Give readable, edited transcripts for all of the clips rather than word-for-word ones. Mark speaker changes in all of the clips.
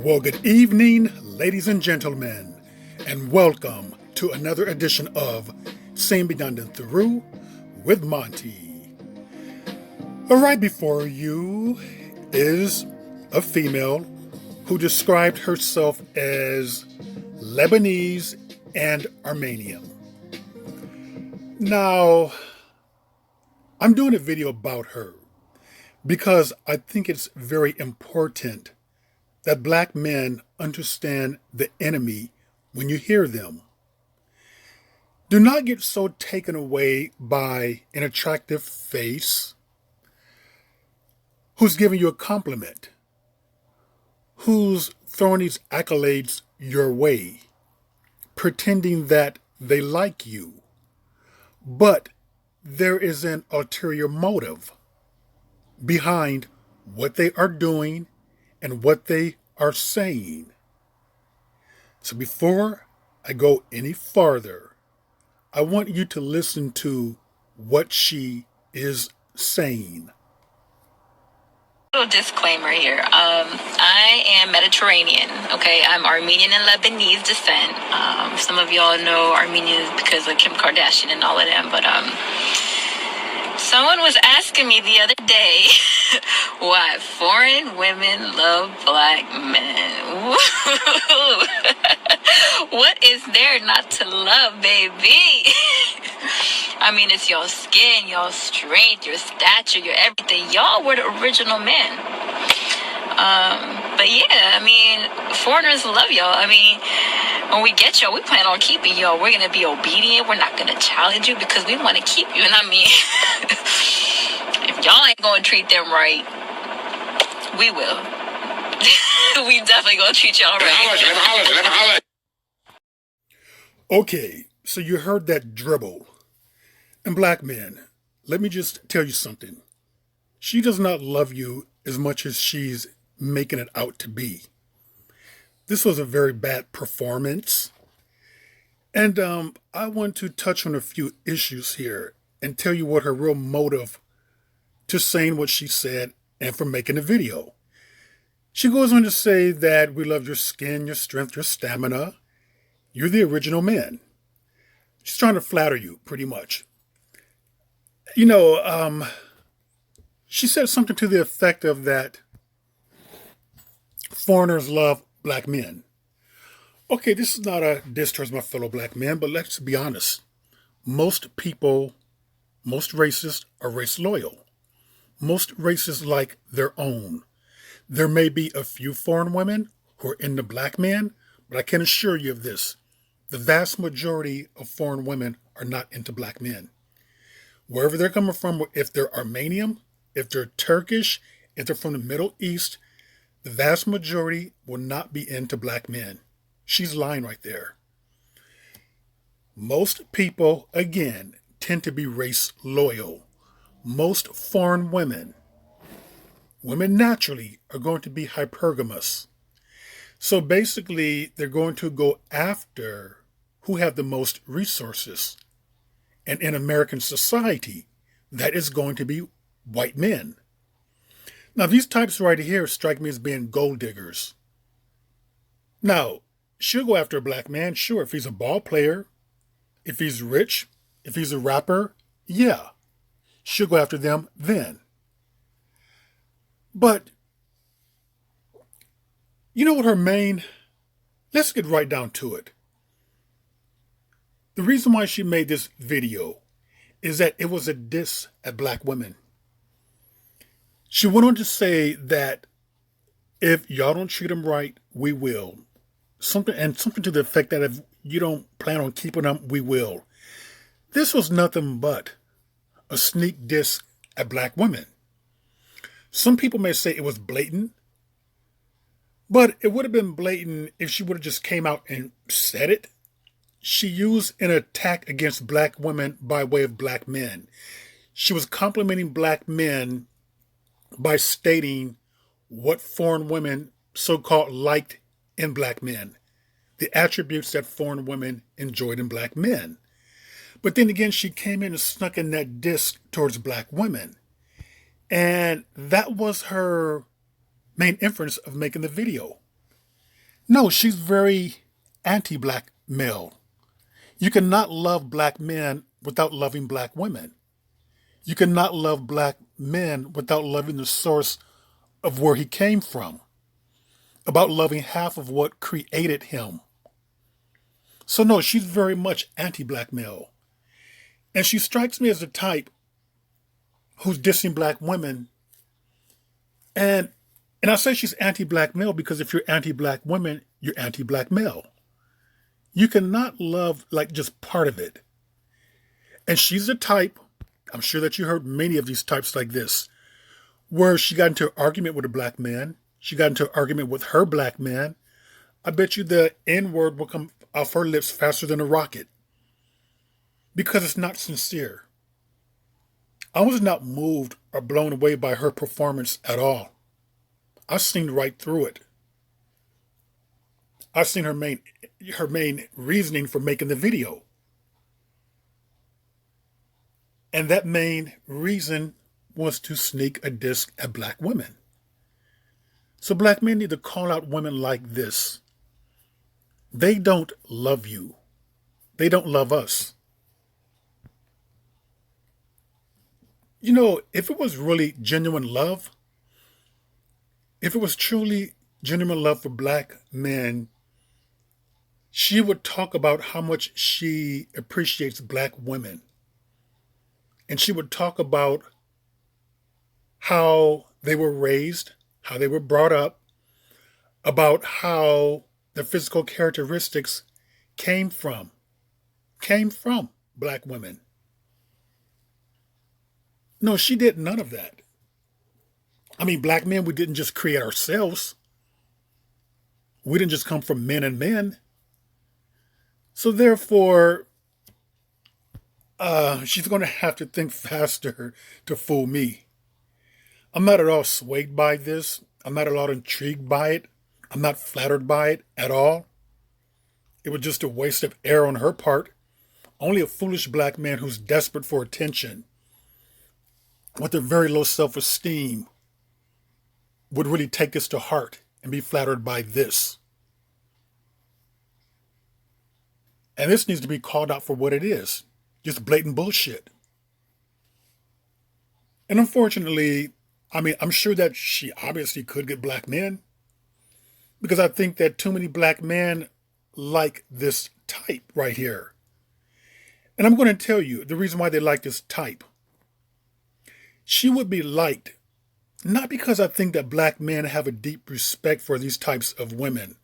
Speaker 1: Well, good evening, ladies and gentlemen, and welcome to another edition of Same Be Done and Through with Monty. Right before you is a female who described herself as Lebanese and Armenian. Now, I'm doing a video about her because I think it's very important that black men understand the enemy when you hear them. Do not get so taken away by an attractive face who's giving you a compliment, who's throwing these accolades your way, pretending that they like you. But there is an ulterior motive behind what they are doing and what they are saying. So before I go any farther, I want you to listen to what she is saying.
Speaker 2: Little disclaimer here. I am Mediterranean. Okay, I'm Armenian and Lebanese descent. Some of y'all know Armenians because of Kim Kardashian and all of them, but someone was asking me the other day why foreign women love black men. What is there not to love, baby? I mean, it's your skin, your strength, your stature, your everything. Y'all were the original men. But yeah, I mean, foreigners love y'all. I mean, when we get y'all, we plan on keeping y'all. We're going to be obedient. We're not going to challenge you because we want to keep you. And I mean, if y'all ain't going to treat them right, we will. We definitely going to treat y'all right.
Speaker 1: Okay, so you heard that dribble. And black men, let me just tell you something. She does not love you as much as she's making it out to be. This was a very bad performance. And I want to touch on a few issues here and tell you what her real motive to saying what she said and for making the video. She goes on to say that we love your skin, your strength, your stamina. You're the original man. She's trying to flatter you, pretty much. You know, she said something to the effect of that foreigners love black men. Okay, this is not a diss towards my fellow black men, but let's be honest. Most people, most racists are race loyal. Most races like their own. There may be a few foreign women who are into black men, but I can assure you of this. The vast majority of foreign women are not into black men. Wherever they're coming from, if they're Armenian, if they're Turkish, if they're from the Middle East, the vast majority will not be into black men. She's lying right there. Most people, again, tend to be race loyal. Most foreign women naturally are going to be hypergamous. So basically, they're going to go after who have the most resources. And in American society, that is going to be white men. Now, these types right here strike me as being gold diggers. Now, she'll go after a black man, sure, if he's a ball player, if he's rich, if he's a rapper, yeah, she'll go after them then. But, you know what let's get right down to it. The reason why she made this video is that it was a diss at black women. She went on to say that if y'all don't treat them right, we will. Something to the effect that if you don't plan on keeping them, we will. This was nothing but a sneak diss at black women. Some people may say it was blatant, but it would have been blatant if she would have just came out and said it. She used an attack against black women by way of black men. She was complimenting black men by stating what foreign women so-called liked in black men, the attributes that foreign women enjoyed in black men. But then again, she came in and snuck in that diss towards black women. And that was her main inference of making the video. No, she's very anti-black male. You cannot love black men without loving black women. You cannot love black men without loving the source of where he came from, about loving half of what created him. So no, she's very much anti-black male. And she strikes me as the type who's dissing black women. And and I say she's anti-black male because if you're anti-black women, you're anti-black male. You cannot love like just part of it. And she's a type, I'm sure that you heard many of these types like this, where she got into an argument with a black man. She got into an argument with her black man. I bet you the N word will come off her lips faster than a rocket because it's not sincere. I was not moved or blown away by her performance at all. I seen right through it. I seen her main reasoning for making the video. And that main reason was to sneak a diss at black women. So black men need to call out women like this. They don't love you. They don't love us. You know, if it was really genuine love, if it was truly genuine love for black men, she would talk about how much she appreciates black women. And she would talk about how they were raised, how they were brought up, about how the physical characteristics came from black women. No, she did none of that. I mean, black men, we didn't just create ourselves. We didn't just come from men and men. So therefore, she's going to have to think faster to fool me. I'm not at all swayed by this. I'm not at all intrigued by it. I'm not flattered by it at all. It was just a waste of air on her part. Only a foolish black man who's desperate for attention, with a very low self-esteem, would really take this to heart and be flattered by this. And this needs to be called out for what it is. Just blatant bullshit. And unfortunately, I mean, I'm sure that she obviously could get black men, because I think that too many black men like this type right here. And I'm going to tell you the reason why they like this type. She would be liked, not because I think that black men have a deep respect for these types of women,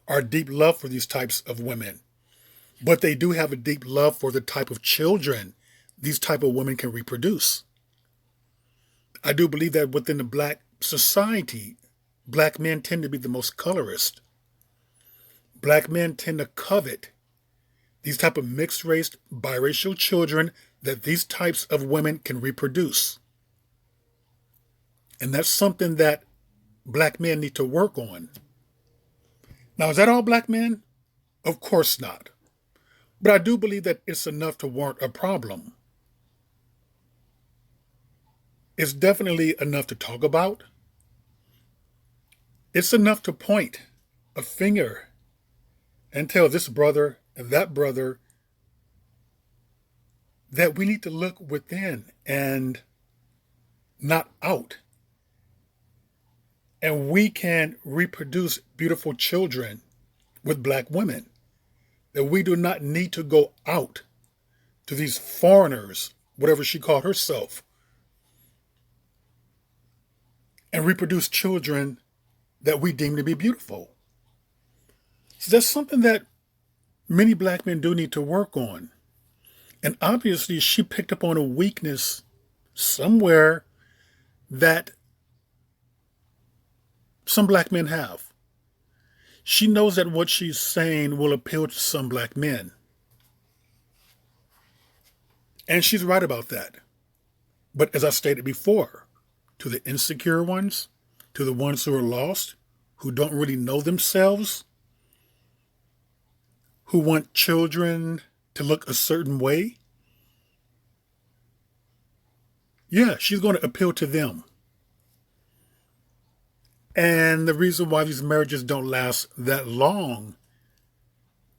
Speaker 1: or a deep love for these types of women, but they do have a deep love for the type of children these type of women can reproduce. I do believe that within the black society, black men tend to be the most colorist. Black men tend to covet these type of mixed race, biracial children that these types of women can reproduce. And that's something that black men need to work on. Now, is that all black men? Of course not. But I do believe that it's enough to warrant a problem. It's definitely enough to talk about. It's enough to point a finger and tell this brother and that brother that we need to look within and not out. And we can reproduce beautiful children with black women. That we do not need to go out to these foreigners, whatever she called herself, and reproduce children that we deem to be beautiful. So that's something that many black men do need to work on. And obviously she picked up on a weakness somewhere that some black men have. She knows that what she's saying will appeal to some black men. And she's right about that. But as I stated before, to the insecure ones, to the ones who are lost, who don't really know themselves, who want children to look a certain way, yeah, she's going to appeal to them. And the reason why these marriages don't last that long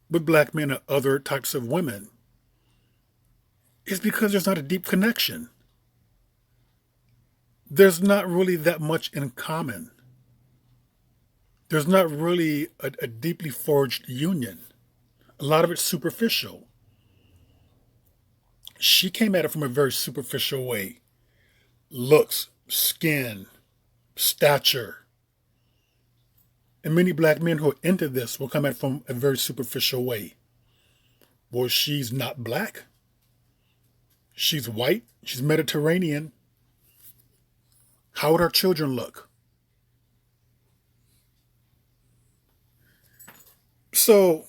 Speaker 1: with black men or other types of women is because there's not a deep connection. There's not really that much in common. There's not really a deeply forged union. A lot of it's superficial. She came at it from a very superficial way. Looks, skin, stature. And many black men who are into this will come at it from a very superficial way. Well, she's not black. She's white. She's Mediterranean. How would our children look? So,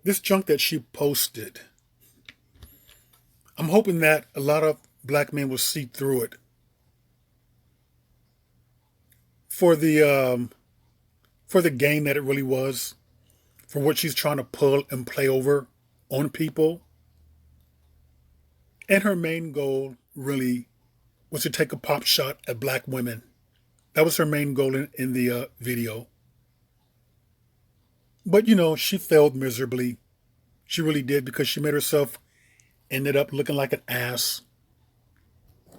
Speaker 1: this junk that she posted, I'm hoping that a lot of black men will see through it. For the game that it really was, for what she's trying to pull and play over on people. And her main goal really was to take a pop shot at black women. That was her main goal in the video. But, she failed miserably. She really did, because she made herself ended up looking like an ass.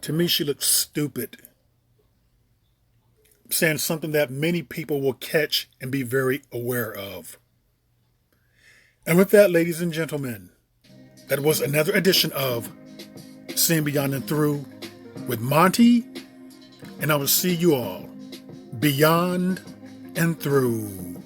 Speaker 1: To me, she looked stupid. I'm saying something that many people will catch and be very aware of. And with that, ladies and gentlemen, that was another edition of Seeing Beyond and Through with Monty, and I will see you all beyond and through.